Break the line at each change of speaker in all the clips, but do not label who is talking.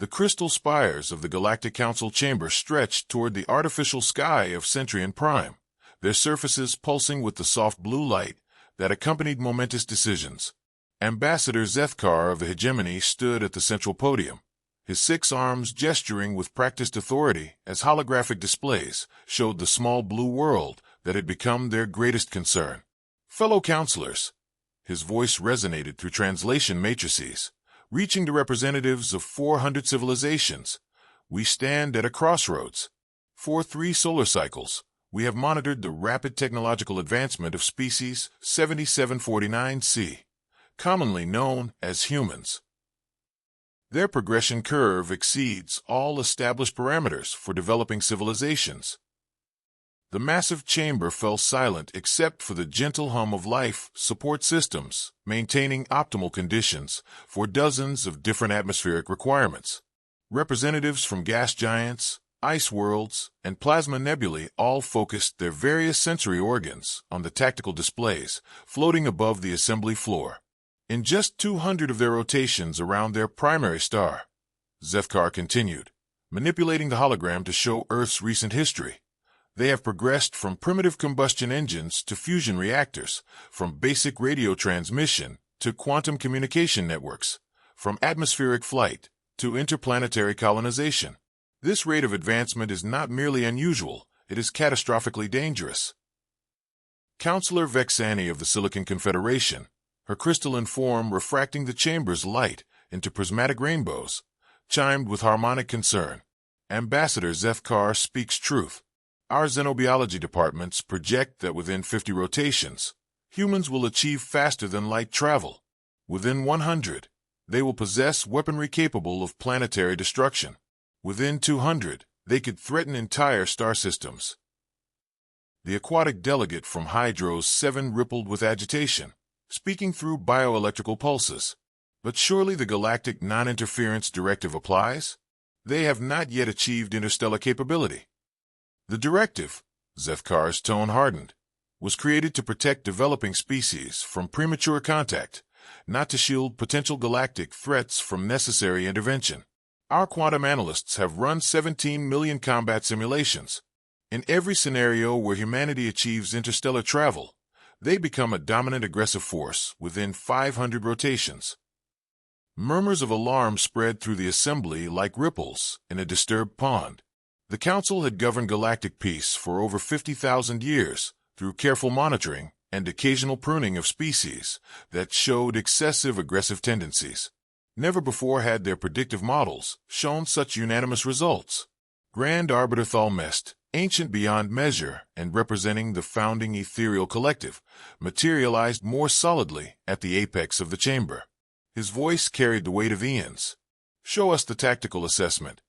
The crystal spires of the Galactic Council chamber stretched toward the artificial sky of Centurion Prime, their surfaces pulsing with the soft blue light that accompanied momentous decisions. Ambassador Zethkar of the Hegemony stood at the central podium, his 6 arms gesturing with practiced authority as holographic displays showed the small blue world that had become their greatest concern. Fellow counselors, his voice resonated through translation matrices, reaching the representatives of 400 civilizations. We stand at a crossroads. For 3 solar cycles, we have monitored the rapid technological advancement of species 7749c, commonly known as humans. Their progression curve exceeds all established parameters for developing civilizations. The massive chamber fell silent except for the gentle hum of life support systems, maintaining optimal conditions for dozens of different atmospheric requirements. Representatives from gas giants, ice worlds, and plasma nebulae all focused their various sensory organs on the tactical displays floating above the assembly floor. In just 200 of their rotations around their primary star, Zethkar continued, manipulating the hologram to show Earth's recent history. They have progressed from primitive combustion engines to fusion reactors, from basic radio transmission to quantum communication networks, from atmospheric flight to interplanetary colonization. This rate of advancement is not merely unusual, it is catastrophically dangerous. Counselor Vexani of the Silicon Confederation, her crystalline form refracting the chamber's light into prismatic rainbows, chimed with harmonic concern. Ambassador Zethkar speaks truth. Our xenobiology departments project that within 50 rotations, humans will achieve faster-than-light travel. Within 100, they will possess weaponry capable of planetary destruction. Within 200, they could threaten entire star systems. The aquatic delegate from Hydros 7 rippled with agitation, speaking through bioelectrical pulses. But surely the Galactic Non-Interference Directive applies? They have not yet achieved interstellar capability. The directive, Zethkar's tone hardened, was created to protect developing species from premature contact, not to shield potential galactic threats from necessary intervention. Our quantum analysts have run 17 million combat simulations. In every scenario where humanity achieves interstellar travel, they become a dominant aggressive force within 500 rotations. Murmurs of alarm spread through the assembly like ripples in a disturbed pond. The Council had governed galactic peace for over 50,000 years through careful monitoring and occasional pruning of species that showed excessive aggressive tendencies. Never before had their predictive models shown such unanimous results. Grand Arbiter Thalmest, ancient beyond measure and representing the founding ethereal collective, materialized more solidly at the apex of the chamber. His voice carried the weight of eons. Show us the tactical assessment.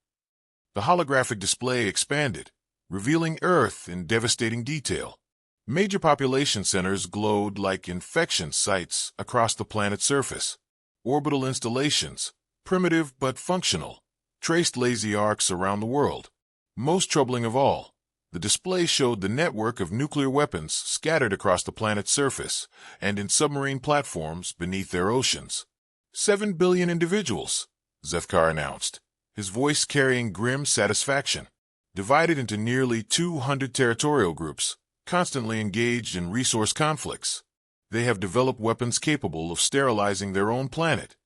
The holographic display expanded, revealing Earth in devastating detail. Major population centers glowed like infection sites across the planet's surface. Orbital installations, primitive but functional, traced lazy arcs around the world. Most troubling of all, the display showed the network of nuclear weapons scattered across the planet's surface and in submarine platforms beneath their oceans. 7 billion individuals, Zethkar announced, his voice carrying grim satisfaction, divided into nearly 200 territorial groups, constantly engaged in resource conflicts. They have developed weapons capable of sterilizing their own planet,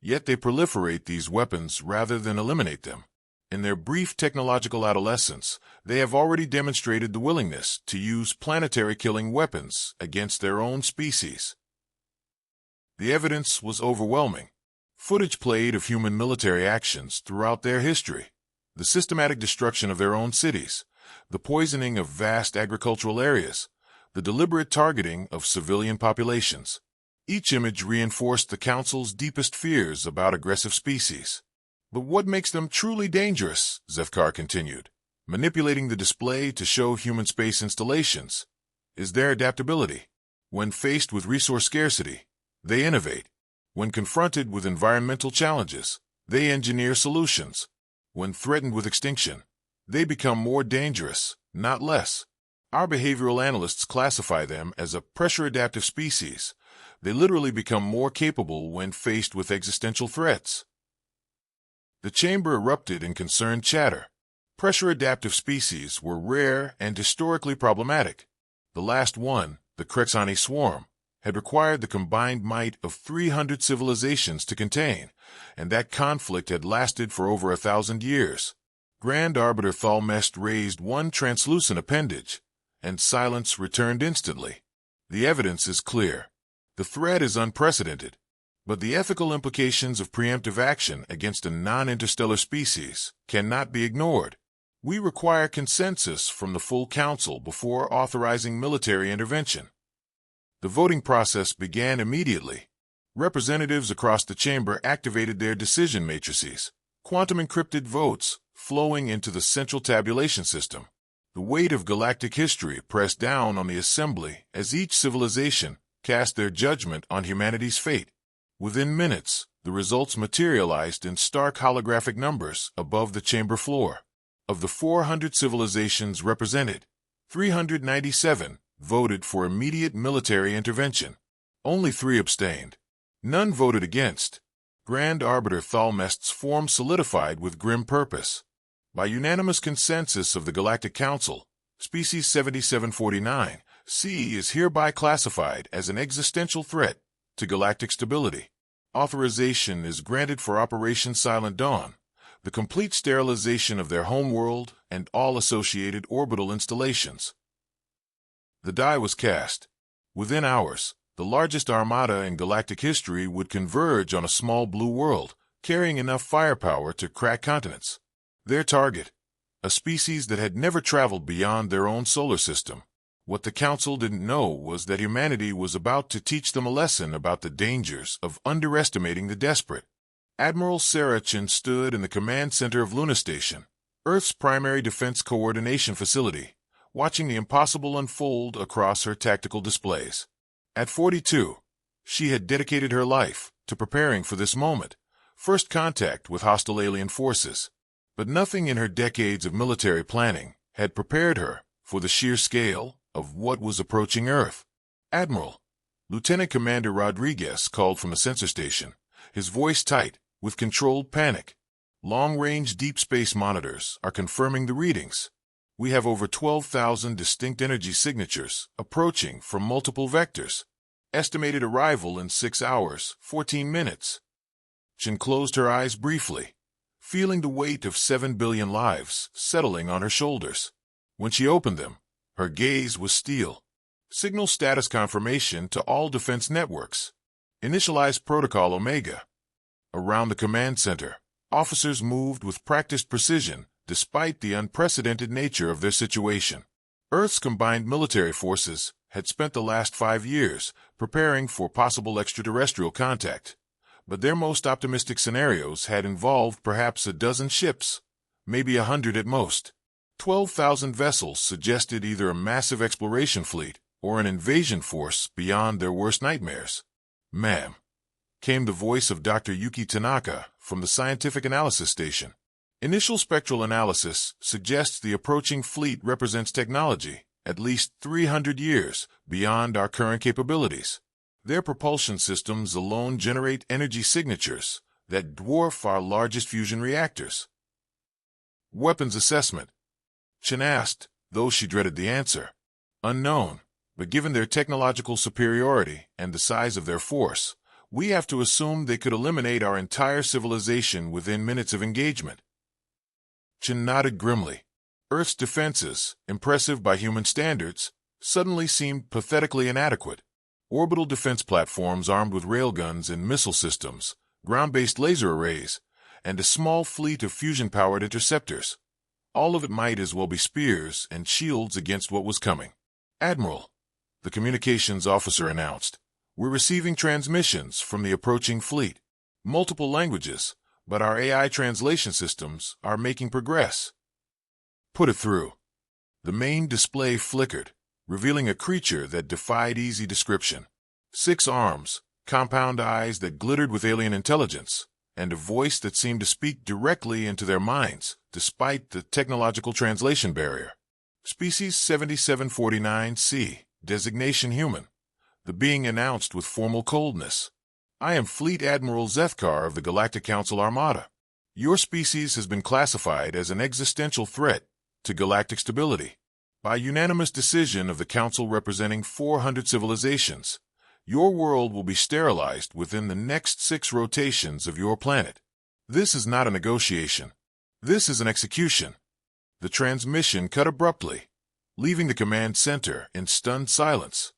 yet they proliferate these weapons rather than eliminate them. In their brief technological adolescence, they have already demonstrated the willingness to use planetary-killing weapons against their own species. The evidence was overwhelming. Footage played of human military actions throughout their history, the systematic destruction of their own cities, the poisoning of vast agricultural areas, the deliberate targeting of civilian populations. Each image reinforced the Council's deepest fears about aggressive species. But what makes them truly dangerous, Zethkar continued, manipulating the display to show human space installations, is their adaptability. When faced with resource scarcity, they innovate. When confronted with environmental challenges, they engineer solutions. When threatened with extinction, they become more dangerous, not less. Our behavioral analysts classify them as a pressure-adaptive species. They literally become more capable when faced with existential threats. The chamber erupted in concerned chatter. Pressure-adaptive species were rare and historically problematic. The last one, the Crexani swarm, had required the combined might of 300 civilizations to contain, and that conflict had lasted for over 1,000 years. Grand Arbiter Thalmest raised one translucent appendage, and silence returned instantly. The evidence is clear. The threat is unprecedented, but the ethical implications of preemptive action against a non-interstellar species cannot be ignored. We require consensus from the full council before authorizing military intervention. The voting process began immediately. Representatives across the chamber activated their decision matrices, quantum-encrypted votes flowing into the central tabulation system. The weight of galactic history pressed down on the assembly as each civilization cast their judgment on humanity's fate. Within minutes, the results materialized in stark holographic numbers above the chamber floor. Of the 400 civilizations represented, 397 voted for immediate military intervention. Only 3 abstained. None voted against. Grand Arbiter Thalmest's form solidified with grim purpose. By unanimous consensus of the Galactic Council, Species 7749-C is hereby classified as an existential threat to galactic stability. Authorization is granted for Operation Silent Dawn, the complete sterilization of their homeworld and all associated orbital installations. The die was cast. Within hours, the largest armada in galactic history would converge on a small blue world, carrying enough firepower to crack continents. Their target, a species that had never traveled beyond their own solar system. What the Council didn't know was that humanity was about to teach them a lesson about the dangers of underestimating the desperate. Admiral Chen stood in the command center of Luna Station, Earth's primary defense coordination facility, watching the impossible unfold across her tactical displays. At 42, she had dedicated her life to preparing for this moment, first contact with hostile alien forces. But nothing in her decades of military planning had prepared her for the sheer scale of what was approaching Earth. Admiral, Lieutenant Commander Rodriguez called from the sensor station, his voice tight with controlled panic. Long-range deep space monitors are confirming the readings. We have over 12,000 distinct energy signatures approaching from multiple vectors. Estimated arrival in 6 hours, 14 minutes. Chen closed her eyes briefly, feeling the weight of 7 billion lives settling on her shoulders. When she opened them, her gaze was steel. Signal status confirmation to all defense networks. Initialize Protocol Omega. Around the command center, officers moved with practiced precision despite the unprecedented nature of their situation. Earth's combined military forces had spent the last 5 years preparing for possible extraterrestrial contact, but their most optimistic scenarios had involved perhaps a dozen ships, maybe 100 at most. 12,000 vessels suggested either a massive exploration fleet or an invasion force beyond their worst nightmares. "Ma'am," came the voice of Dr. Yuki Tanaka from the Scientific Analysis Station. "Initial spectral analysis suggests the approaching fleet represents technology at least 300 years beyond our current capabilities. Their propulsion systems alone generate energy signatures that dwarf our largest fusion reactors." "Weapons assessment?" Chen asked, though she dreaded the answer. "Unknown, but given their technological superiority and the size of their force, we have to assume they could eliminate our entire civilization within minutes of engagement." Chen nodded grimly. Earth's defenses, impressive by human standards, suddenly seemed pathetically inadequate. Orbital defense platforms armed with railguns and missile systems, ground-based laser arrays, and a small fleet of fusion-powered interceptors. All of it might as well be spears and shields against what was coming. "Admiral," the communications officer announced, "we're receiving transmissions from the approaching fleet. Multiple languages, but our AI translation systems are making progress." "Put it through." The main display flickered, revealing a creature that defied easy description. 6 arms, compound eyes that glittered with alien intelligence, and a voice that seemed to speak directly into their minds, despite the technological translation barrier. Species 7749-C, designation human. The being announced with formal coldness. "I am Fleet Admiral Zethkar of the Galactic Council Armada. Your species has been classified as an existential threat to galactic stability. By unanimous decision of the Council representing 400 civilizations, your world will be sterilized within the next 6 rotations of your planet. This is not a negotiation. This is an execution. The transmission cut abruptly, leaving the command center in stunned silence.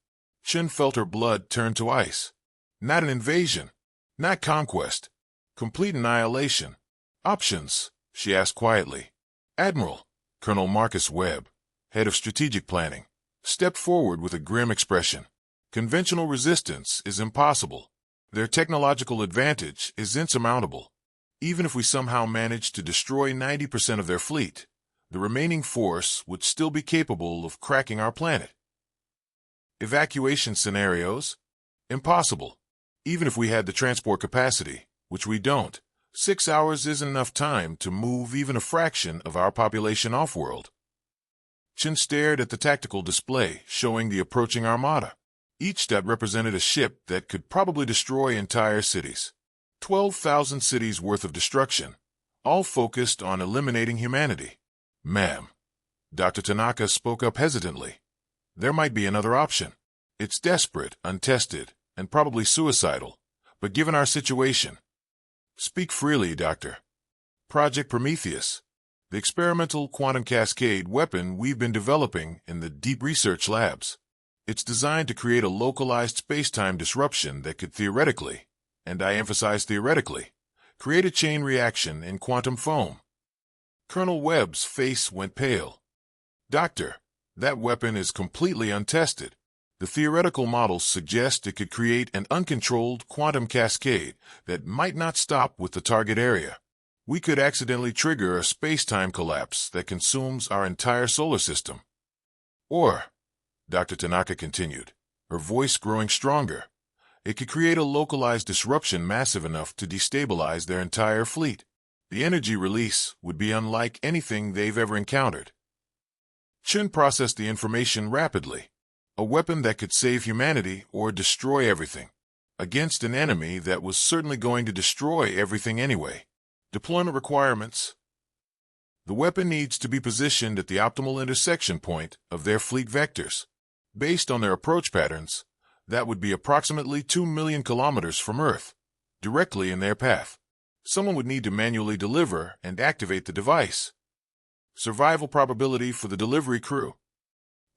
Chen felt her blood turn to ice. Not an invasion, not conquest, complete annihilation. Options, she asked quietly. Admiral, Colonel Marcus Webb, head of strategic planning, stepped forward with a grim expression. Conventional resistance is impossible. Their technological advantage is insurmountable. Even if we somehow managed to destroy 90% of their fleet, the remaining force would still be capable of cracking our planet. Evacuation scenarios? Impossible. Even if we had the transport capacity, which we don't, 6 hours isn't enough time to move even a fraction of our population off-world. Chen stared at the tactical display showing the approaching Armada. Each step represented a ship that could probably destroy entire cities. 12,000 cities worth of destruction, all focused on eliminating humanity. Ma'am, Dr. Tanaka spoke up hesitantly. There might be another option. It's desperate, untested, and probably suicidal, but given our situation. Speak freely, Doctor. Project Prometheus, the experimental quantum cascade weapon we've been developing in the deep research labs. It's designed to create a localized space-time disruption that could theoretically, and I emphasize theoretically, create a chain reaction in quantum foam. Colonel Webb's face went pale. Doctor, that weapon is completely untested. The theoretical models suggest it could create an uncontrolled quantum cascade that might not stop with the target area. We could accidentally trigger a space-time collapse that consumes our entire solar system. Or, Dr. Tanaka continued, her voice growing stronger, it could create a localized disruption massive enough to destabilize their entire fleet. The energy release would be unlike anything they've ever encountered. Chen processed the information rapidly. A weapon that could save humanity or destroy everything, against an enemy that was certainly going to destroy everything anyway. Deployment requirements. The weapon needs to be positioned at the optimal intersection point of their fleet vectors. Based on their approach patterns, that would be approximately 2 million kilometers from Earth, directly in their path. Someone would need to manually deliver and activate the device. Survival probability for the delivery crew.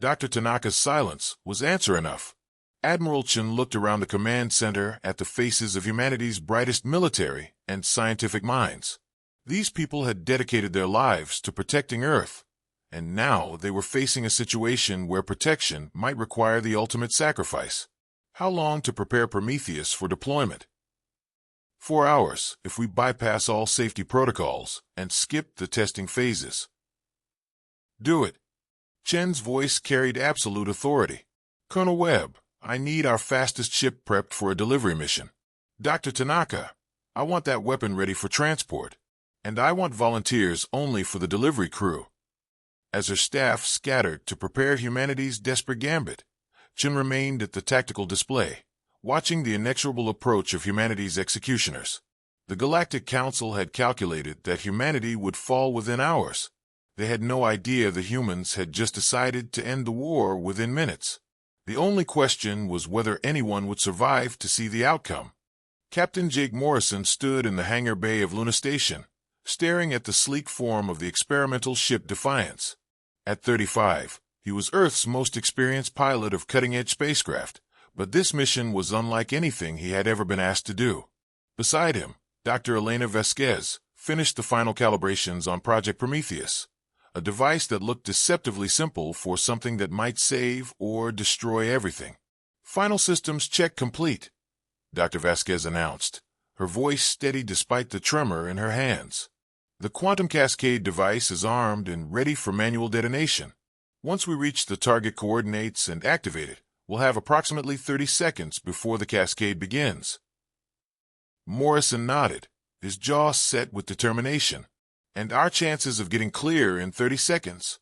Dr. Tanaka's silence was answer enough. Admiral Chen looked around the command center at the faces of humanity's brightest military and scientific minds. These people had dedicated their lives to protecting Earth, and now they were facing a situation where protection might require the ultimate sacrifice. How long to prepare Prometheus for deployment? 4 hours if we bypass all safety protocols and skip the testing phases. Do it. Chen's voice carried absolute authority. Colonel Webb, I need our fastest ship prepped for a delivery mission. Dr. Tanaka, I want that weapon ready for transport. And I want volunteers only for the delivery crew. As her staff scattered to prepare humanity's desperate gambit, Chen remained at the tactical display, watching the inexorable approach of humanity's executioners. The Galactic Council had calculated that humanity would fall within hours. They had no idea the humans had just decided to end the war within minutes. The only question was whether anyone would survive to see the outcome. Captain Jake Morrison stood in the hangar bay of Luna Station, staring at the sleek form of the experimental ship Defiance. At 35, he was Earth's most experienced pilot of cutting-edge spacecraft, but this mission was unlike anything he had ever been asked to do. Beside him, Dr. Elena Vasquez finished the final calibrations on Project Prometheus, a device that looked deceptively simple for something that might save or destroy everything. Final systems check complete, Dr. Vasquez announced, her voice steady despite the tremor in her hands. The quantum cascade device is armed and ready for manual detonation. Once we reach the target coordinates and activate it, we'll have approximately 30 seconds before the cascade begins. Morrison nodded, his jaw set with determination. And our chances of getting clear in 30 seconds?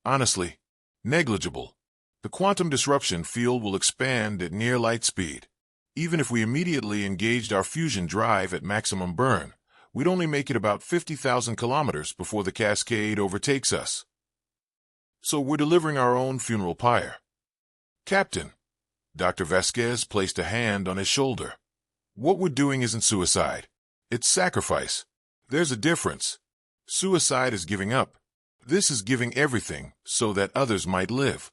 Honestly, negligible. The quantum disruption field will expand at near light speed. Even if we immediately engaged our fusion drive at maximum burn, We'd only make it about 50,000 kilometers before the Cascade overtakes us. So we're delivering our own funeral pyre. Captain, Dr. Vasquez placed a hand on his shoulder. What we're doing isn't suicide. It's sacrifice. There's a difference. Suicide is giving up. This is giving everything so that others might live.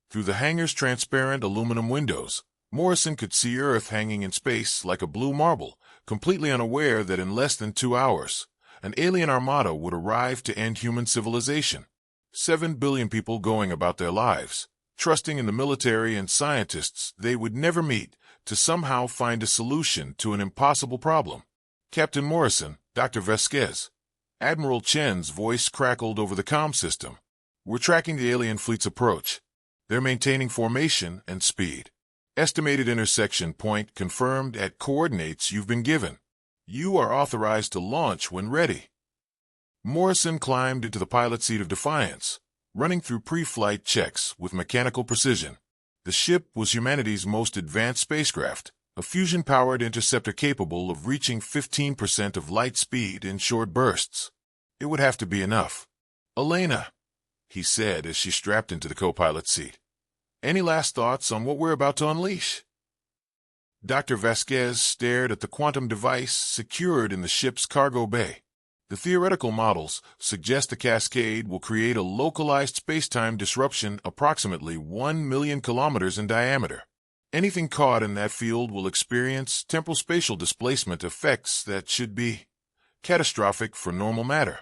Through the hangar's transparent aluminum windows, Morrison could see Earth hanging in space like a blue marble, completely unaware that in less than 2 hours, an alien armada would arrive to end human civilization. 7 billion people going about their lives, trusting in the military and scientists they would never meet to somehow find a solution to an impossible problem. Captain Morrison, Dr. Vasquez. Admiral Chen's voice crackled over the comm system. We're tracking the alien fleet's approach. They're maintaining formation and speed. Estimated intersection point confirmed at coordinates you've been given. You are authorized to launch when ready. Morrison climbed into the pilot seat of Defiance, running through pre-flight checks with mechanical precision. The ship was humanity's most advanced spacecraft, a fusion-powered interceptor capable of reaching 15% of light speed in short bursts. It would have to be enough. Elena, he said as she strapped into the co-pilot seat. Any last thoughts on what we're about to unleash? Dr. Vasquez stared at the quantum device secured in the ship's cargo bay. The theoretical models suggest the Cascade will create a localized space-time disruption approximately 1 million kilometers in diameter. Anything caught in that field will experience temporal-spatial displacement effects that should be catastrophic for normal matter.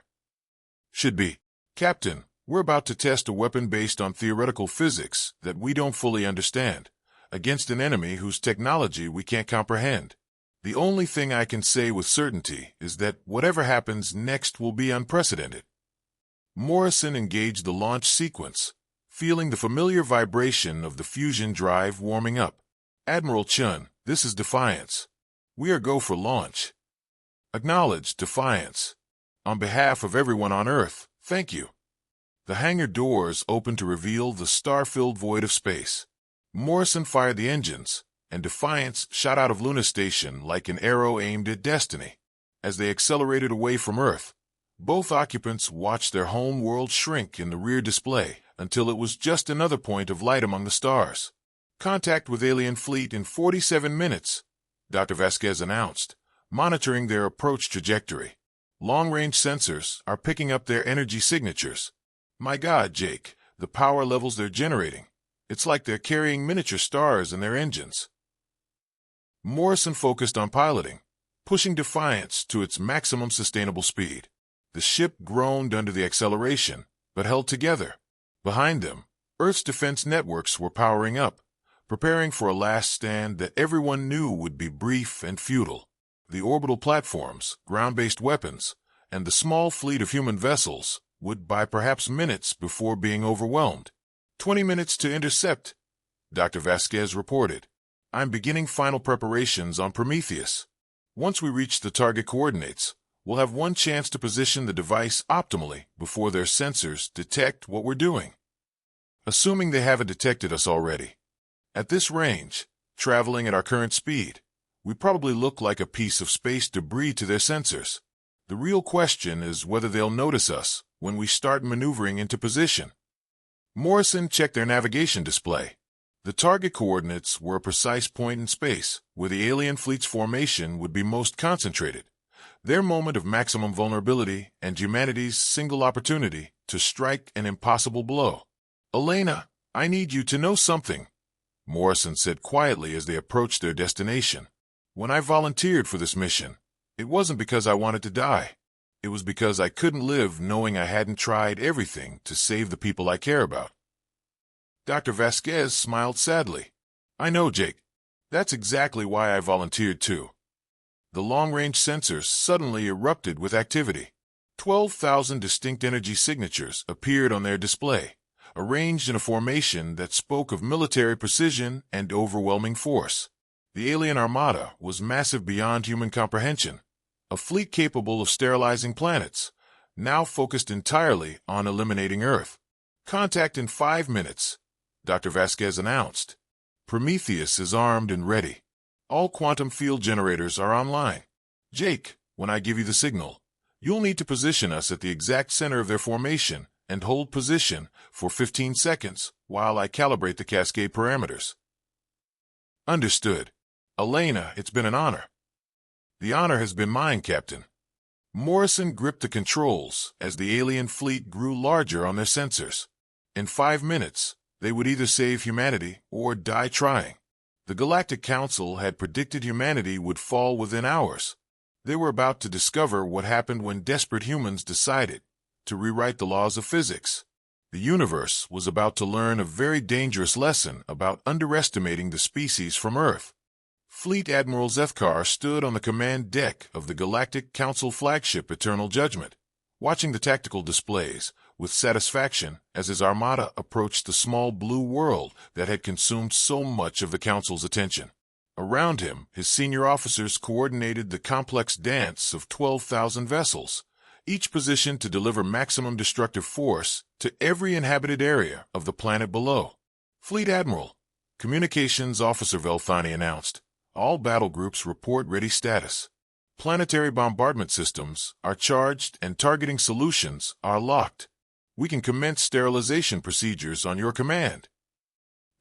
Should be. Captain, we're about to test a weapon based on theoretical physics that we don't fully understand, against an enemy whose technology we can't comprehend. The only thing I can say with certainty is that whatever happens next will be unprecedented. Morrison engaged the launch sequence, feeling the familiar vibration of the fusion drive warming up. Admiral Chen, this is Defiance. We are go for launch. Acknowledge Defiance. On behalf of everyone on Earth, thank you. The hangar doors opened to reveal the star-filled void of space. Morrison fired the engines, and Defiance shot out of Luna Station like an arrow aimed at destiny. As they accelerated away from Earth, both occupants watched their home world shrink in the rear display until it was just another point of light among the stars. Contact with alien fleet in 47 minutes, Dr. Vasquez announced, monitoring their approach trajectory. Long-range sensors are picking up their energy signatures. My God, Jake, the power levels they're generating. It's like they're carrying miniature stars in their engines. Morrison focused on piloting, pushing Defiance to its maximum sustainable speed. The ship groaned under the acceleration, but held together. Behind them, Earth's defense networks were powering up, preparing for a last stand that everyone knew would be brief and futile. The orbital platforms, ground-based weapons, and the small fleet of human vessels would by perhaps minutes before being overwhelmed. 20 minutes to intercept, Dr. Vasquez reported. I'm beginning final preparations on Prometheus. Once we reach the target coordinates, we'll have one chance to position the device optimally before their sensors detect what we're doing. Assuming they haven't detected us already. At this range, traveling at our current speed, we probably look like a piece of space debris to their sensors. The real question is whether they'll notice us when we start maneuvering into position. Morrison checked their navigation display. The target coordinates were a precise point in space where the alien fleet's formation would be most concentrated, their moment of maximum vulnerability and humanity's single opportunity to strike an impossible blow. Elena, I need you to know something, Morrison said quietly as they approached their destination. When I volunteered for this mission, it wasn't because I wanted to die. It was because I couldn't live knowing I hadn't tried everything to save the people I care about. Dr. Vasquez smiled sadly. I know, Jake. That's exactly why I volunteered too. The long-range sensors suddenly erupted with activity. 12,000 distinct energy signatures appeared on their display, arranged in a formation that spoke of military precision and overwhelming force. The alien armada was massive beyond human comprehension, a fleet capable of sterilizing planets, now focused entirely on eliminating Earth. Contact in 5 minutes, Dr. Vasquez announced. Prometheus is armed and ready. All quantum field generators are online. Jake, When I give you the signal, you'll need to position us at the exact center of their formation and hold position for 15 seconds while I calibrate the Cascade parameters." "Understood. Elena, it's been an honor." "The honor has been mine, Captain." Morrison gripped the controls as the alien fleet grew larger on their sensors. In 5 minutes, they would either save humanity or die trying. The Galactic Council had predicted humanity would fall within hours. They were about to discover what happened when desperate humans decided to rewrite the laws of physics. The universe was about to learn a very dangerous lesson about underestimating the species from Earth. Fleet Admiral Zethkar stood on the command deck of the Galactic Council flagship Eternal Judgment, watching the tactical displays with satisfaction as his armada approached the small blue world that had consumed so much of the Council's attention. Around him, his senior officers coordinated the complex dance of 12,000 vessels, each positioned to deliver maximum destructive force to every inhabited area of the planet below. "Fleet Admiral," Communications Officer Velthani announced, "all battle groups report ready status. Planetary bombardment systems are charged and targeting solutions are locked. We can commence sterilization procedures on your command."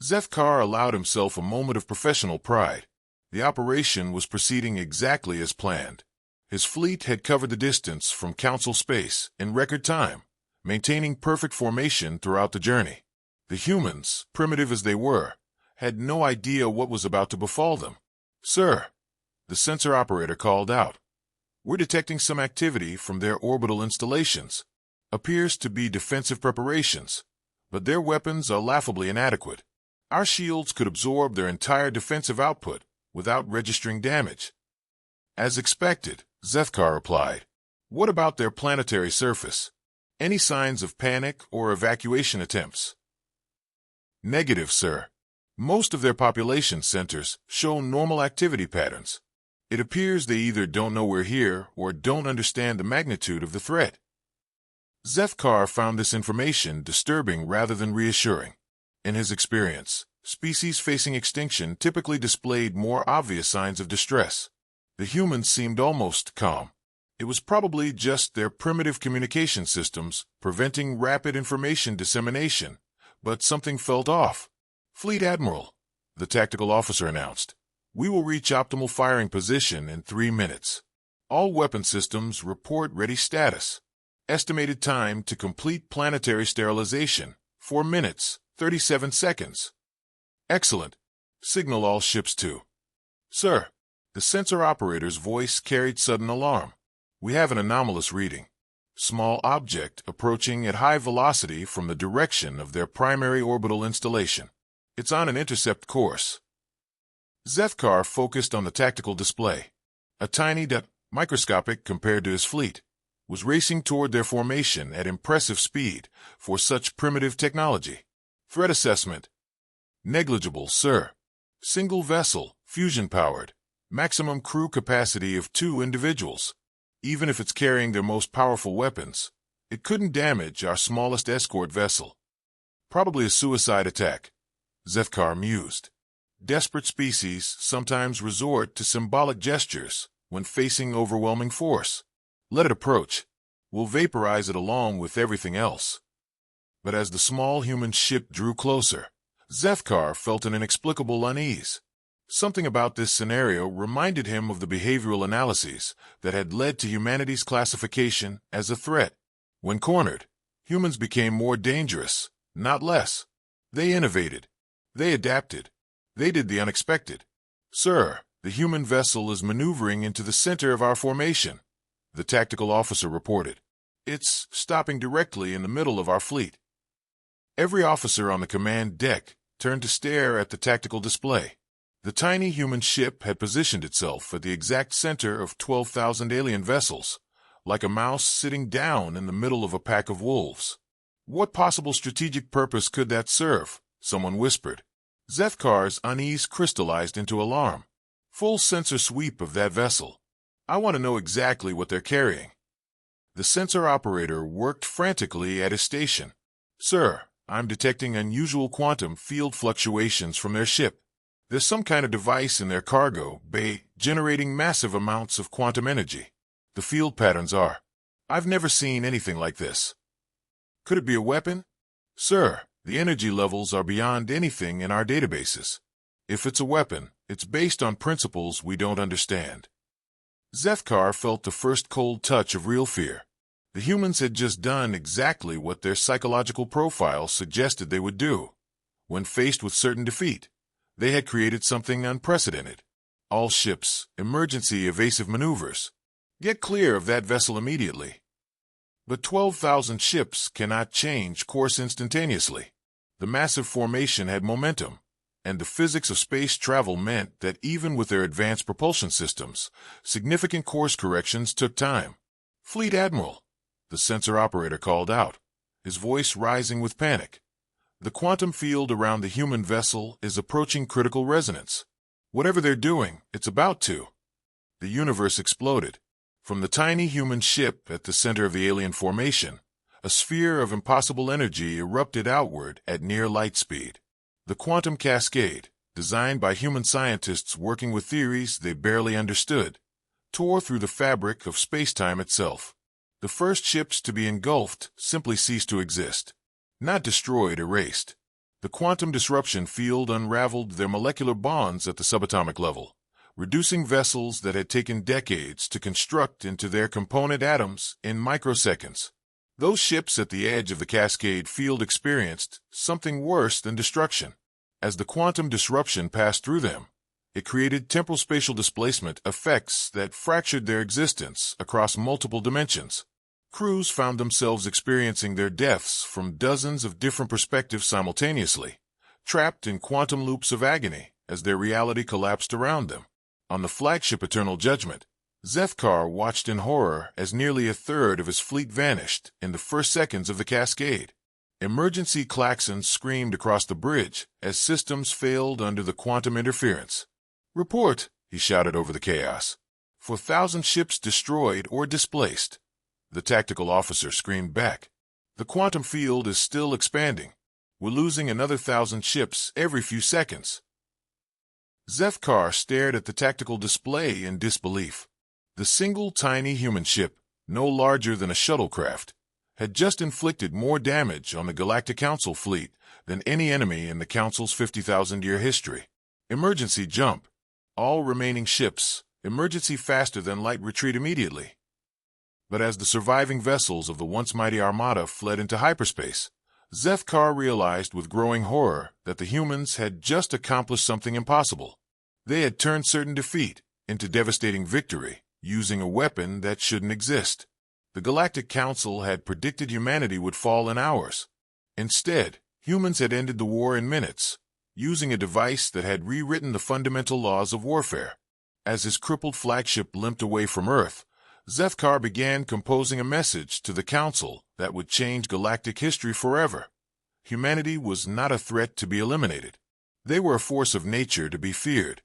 Zethkar allowed himself a moment of professional pride. The operation was proceeding exactly as planned. His fleet had covered the distance from Council space in record time, maintaining perfect formation throughout the journey. The humans, primitive as they were, had no idea what was about to befall them. "Sir," the sensor operator called out, "we're detecting some activity from their orbital installations. Appears to be defensive preparations, but their weapons are laughably inadequate. Our shields could absorb their entire defensive output without registering damage." "As expected," Zethkar replied. "What about their planetary surface? Any signs of panic or evacuation attempts?" "Negative, sir. Most of their population centers show normal activity patterns. It appears they either don't know we're here or don't understand the magnitude of the threat." Zethkar found this information disturbing rather than reassuring. In his experience, species facing extinction typically displayed more obvious signs of distress. The humans seemed almost calm. It was probably just their primitive communication systems preventing rapid information dissemination, but something felt off. "Fleet Admiral," the tactical officer announced, "we will reach optimal firing position in 3 minutes. All weapon systems report ready status. Estimated time to complete planetary sterilization, 4 minutes, 37 seconds. "Excellent. Signal all ships to." "Sir," the sensor operator's voice carried sudden alarm. "We have an anomalous reading. Small object approaching at high velocity from the direction of their primary orbital installation. It's on an intercept course." Zethkar focused on the tactical display. A tiny microscopic compared to his fleet, was racing toward their formation at impressive speed for such primitive technology. "Threat assessment." "Negligible, sir. Single vessel, fusion-powered. Maximum crew capacity of 2 individuals. Even if it's carrying their most powerful weapons, it couldn't damage our smallest escort vessel." "Probably a suicide attack," Zethkar mused. Desperate species sometimes resort to symbolic gestures when facing overwhelming force. "Let it approach. We'll vaporize it along with everything else." But as the small human ship drew closer, Zethkar felt an inexplicable unease. Something about this scenario reminded him of the behavioral analyses that had led to humanity's classification as a threat. When cornered, humans became more dangerous, not less. They innovated. They adapted. They did the unexpected. "Sir, the human vessel is maneuvering into the center of our formation," the tactical officer reported. "It's stopping directly in the middle of our fleet." Every officer on the command deck turned to stare at the tactical display. The tiny human ship had positioned itself at the exact center of 12,000 alien vessels, like a mouse sitting down in the middle of a pack of wolves. "What possible strategic purpose could that serve?" someone whispered. Zethkar's unease crystallized into alarm. "Full sensor sweep of that vessel. I want to know exactly what they're carrying." The sensor operator worked frantically at his station. "Sir, I'm detecting unusual quantum field fluctuations from their ship. There's some kind of device in their cargo bay generating massive amounts of quantum energy. The field patterns are. I've never seen anything like this. Could it be a weapon? Sir, the energy levels are beyond anything in our databases. If it's a weapon, it's based on principles we don't understand. Zethkar felt the first cold touch of real fear. The humans had just done exactly what their psychological profile suggested they would do. When faced with certain defeat, they had created something unprecedented. All ships, emergency evasive maneuvers. Get clear of that vessel immediately. But 12,000 ships cannot change course instantaneously. The massive formation had momentum, and the physics of space travel meant that even with their advanced propulsion systems, significant course corrections took time. Fleet Admiral, the sensor operator called out, his voice rising with panic. The quantum field around the human vessel is approaching critical resonance. Whatever they're doing, it's about to. The universe exploded. From the tiny human ship at the center of the alien formation, a sphere of impossible energy erupted outward at near light speed. The quantum cascade, designed by human scientists working with theories they barely understood, tore through the fabric of space-time itself. The first ships to be engulfed simply ceased to exist. Not destroyed, erased. The quantum disruption field unraveled their molecular bonds at the subatomic level, reducing vessels that had taken decades to construct into their component atoms in microseconds. Those ships at the edge of the Cascade field experienced something worse than destruction. As the quantum disruption passed through them, it created temporal-spatial displacement effects that fractured their existence across multiple dimensions. Crews found themselves experiencing their deaths from dozens of different perspectives simultaneously, trapped in quantum loops of agony as their reality collapsed around them. On the flagship Eternal Judgment, Zethkar watched in horror as nearly a third of his fleet vanished in the first seconds of the Cascade. Emergency klaxons screamed across the bridge as systems failed under the quantum interference. "Report," he shouted over the chaos. "4,000 ships destroyed or displaced." The tactical officer screamed back. "The quantum field is still expanding. We're losing another 1,000 ships every few seconds." Zethkar stared at the tactical display in disbelief. The single tiny human ship, no larger than a shuttlecraft, had just inflicted more damage on the Galactic Council fleet than any enemy in the Council's 50,000-year history. Emergency jump. All remaining ships, emergency faster than light retreat immediately. But as the surviving vessels of the once mighty Armada fled into hyperspace, Zethkar realized with growing horror that the humans had just accomplished something impossible. They had turned certain defeat into devastating victory, using a weapon that shouldn't exist. The Galactic Council had predicted humanity would fall in hours. Instead, humans had ended the war in minutes, using a device that had rewritten the fundamental laws of warfare. As his crippled flagship limped away from Earth, Zethkar began composing a message to the Council that would change galactic history forever. Humanity was not a threat to be eliminated. They were a force of nature to be feared.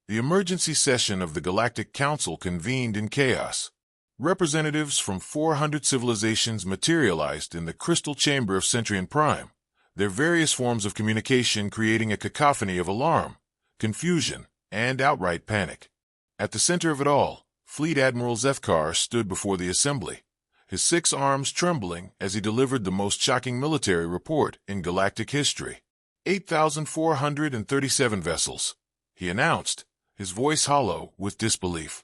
The emergency session of the Galactic Council convened in chaos. Representatives from 400 civilizations materialized in the crystal chamber of Centrian Prime, their various forms of communication creating a cacophony of alarm, confusion, and outright panic. At the center of it all, Fleet Admiral Zethkar stood before the assembly, his 6 arms trembling as he delivered the most shocking military report in galactic history. 8,437 vessels, he announced, his voice hollow with disbelief.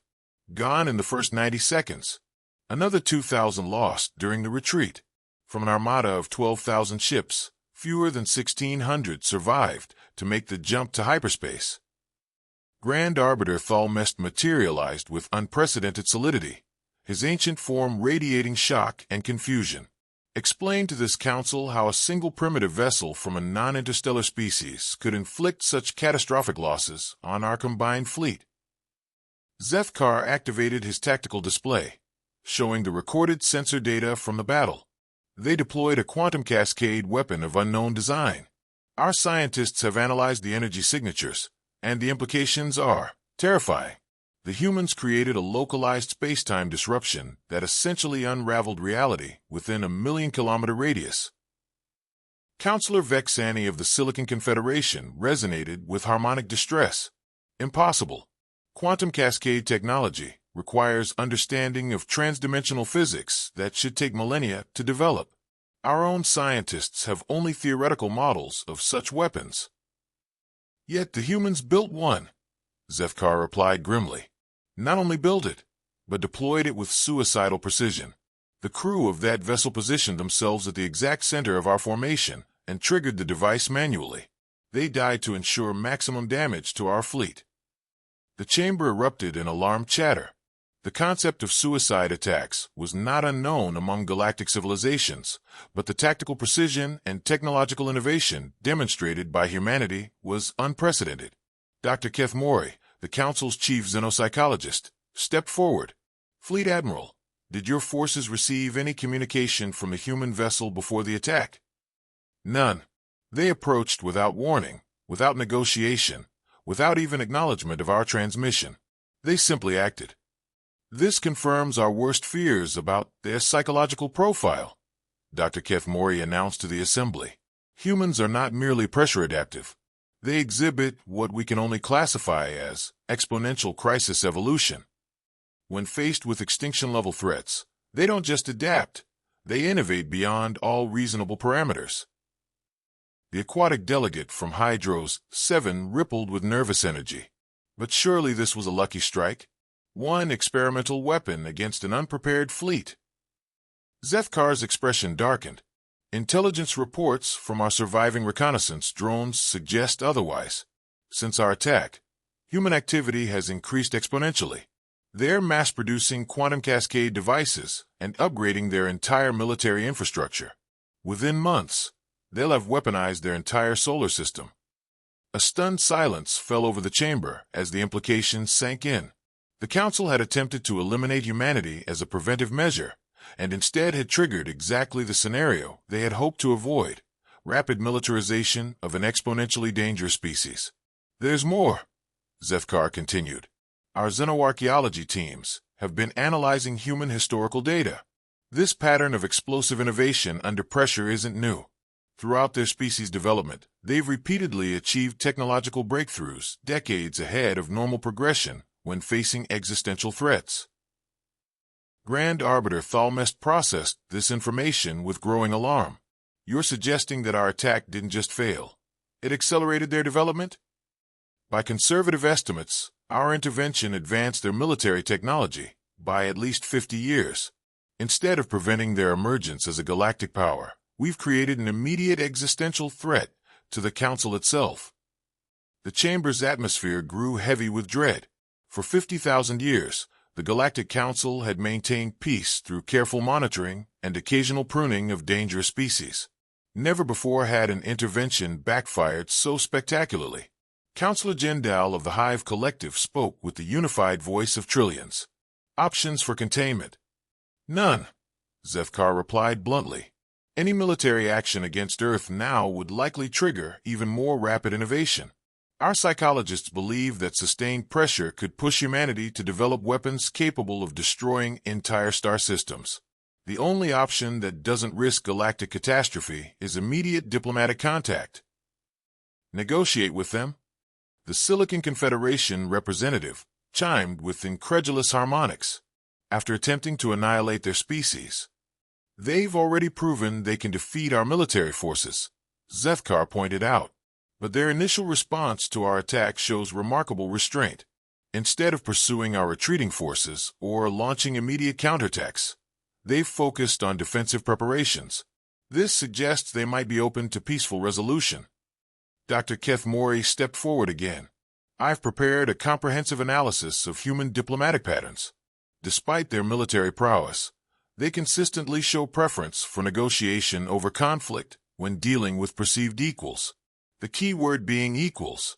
Gone in the first 90 seconds. Another 2,000 lost during the retreat. From an armada of 12,000 ships, fewer than 1,600 survived to make the jump to hyperspace. Grand Arbiter Thalmest materialized with unprecedented solidity, his ancient form radiating shock and confusion. Explain to this council how a single primitive vessel from a non-interstellar species could inflict such catastrophic losses on our combined fleet. Zethkar activated his tactical display, showing the recorded sensor data from the battle. They deployed a quantum cascade weapon of unknown design. Our scientists have analyzed the energy signatures, and the implications are terrifying. The humans created a localized space-time disruption that essentially unraveled reality within a 1,000,000-kilometer radius. Counselor Vexani of the Silicon Confederation resonated with harmonic distress. Impossible. Quantum cascade technology, requires understanding of transdimensional physics that should take millennia to develop. Our own scientists have only theoretical models of such weapons. Yet the humans built one, Zefkar replied grimly. Not only built it, but deployed it with suicidal precision. The crew of that vessel positioned themselves at the exact center of our formation and triggered the device manually. They died to ensure maximum damage to our fleet. The chamber erupted in alarmed chatter. The concept of suicide attacks was not unknown among galactic civilizations, but the tactical precision and technological innovation demonstrated by humanity was unprecedented. Dr. Keth Mori, the Council's chief xenopsychologist, stepped forward. Fleet Admiral, did your forces receive any communication from the human vessel before the attack? None. They approached without warning, without negotiation, without even acknowledgement of our transmission. They simply acted. This confirms our worst fears about their psychological profile, Dr. Keth Mori announced to the assembly. Humans are not merely pressure adaptive. They exhibit what we can only classify as exponential crisis evolution. When faced with extinction-level threats, they don't just adapt, they innovate beyond all reasonable parameters. The aquatic delegate from Hydros 7 rippled with nervous energy. But surely this was a lucky strike. One experimental weapon against an unprepared fleet. Zefkar's expression darkened. Intelligence reports from our surviving reconnaissance drones suggest otherwise. Since our attack, human activity has increased exponentially. They're mass-producing quantum Cascade devices and upgrading their entire military infrastructure. Within months, they'll have weaponized their entire solar system. A stunned silence fell over the chamber as the implications sank in. The Council had attempted to eliminate humanity as a preventive measure, and instead had triggered exactly the scenario they had hoped to avoid: rapid militarization of an exponentially dangerous species. There's more, Zefkar continued. Our xenoarchaeology teams have been analyzing human historical data. This pattern of explosive innovation under pressure isn't new. Throughout their species development, they've repeatedly achieved technological breakthroughs decades ahead of normal progression when facing existential threats. Grand Arbiter Thalmest processed this information with growing alarm. You're suggesting that our attack didn't just fail. It accelerated their development? By conservative estimates, our intervention advanced their military technology by at least 50 years. Instead of preventing their emergence as a galactic power, we've created an immediate existential threat to the Council itself. The chamber's atmosphere grew heavy with dread. For 50,000 years, the Galactic Council had maintained peace through careful monitoring and occasional pruning of dangerous species. Never before had an intervention backfired so spectacularly. Councillor Jendal of the Hive Collective spoke with the unified voice of trillions. Options for containment? None, Zefkar replied bluntly. Any military action against Earth now would likely trigger even more rapid innovation. Our psychologists believe that sustained pressure could push humanity to develop weapons capable of destroying entire star systems. The only option that doesn't risk galactic catastrophe is immediate diplomatic contact. Negotiate with them? The Silicon Confederation representative chimed with incredulous harmonics. After attempting to annihilate their species, they've already proven they can defeat our military forces, Zefkar pointed out. But their initial response to our attack shows remarkable restraint. Instead of pursuing our retreating forces or launching immediate counterattacks, they've focused on defensive preparations. This suggests they might be open to peaceful resolution. Dr. Keth Mori stepped forward again. I've prepared a comprehensive analysis of human diplomatic patterns. Despite their military prowess, they consistently show preference for negotiation over conflict when dealing with perceived equals. The key word being equals.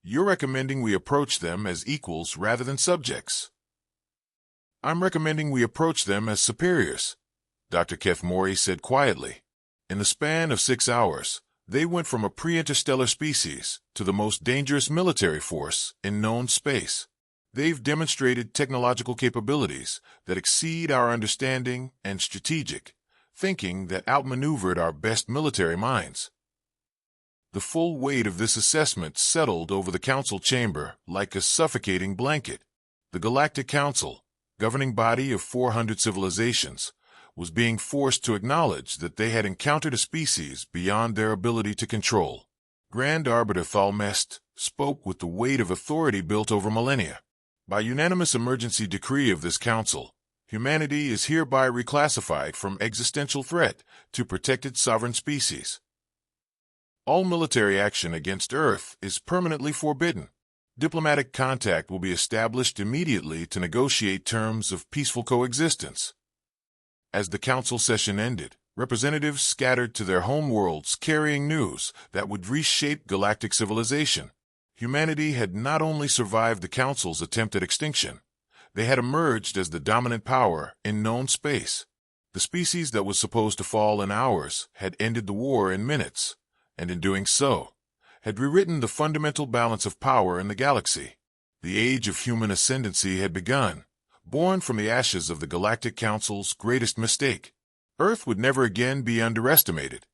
You're recommending we approach them as equals rather than subjects. I'm recommending we approach them as superiors, Dr. Keth Mori said quietly. In the span of 6 hours, they went from a pre-interstellar species to the most dangerous military force in known space. They've demonstrated technological capabilities that exceed our understanding and strategic thinking that outmaneuvered our best military minds. The full weight of this assessment settled over the Council chamber like a suffocating blanket. The Galactic Council, governing body of 400 civilizations, was being forced to acknowledge that they had encountered a species beyond their ability to control. Grand Arbiter Thalmest spoke with the weight of authority built over millennia. By unanimous emergency decree of this council, humanity is hereby reclassified from existential threat to protected sovereign species. All military action against Earth is permanently forbidden. Diplomatic contact will be established immediately to negotiate terms of peaceful coexistence. As the council session ended, representatives scattered to their home worlds carrying news that would reshape galactic civilization. Humanity had not only survived the council's attempt at extinction, they had emerged as the dominant power in known space. The species that was supposed to fall in hours had ended the war in minutes, and in doing so, had rewritten the fundamental balance of power in the galaxy. The age of human ascendancy had begun, born from the ashes of the Galactic Council's greatest mistake. Earth would never again be underestimated.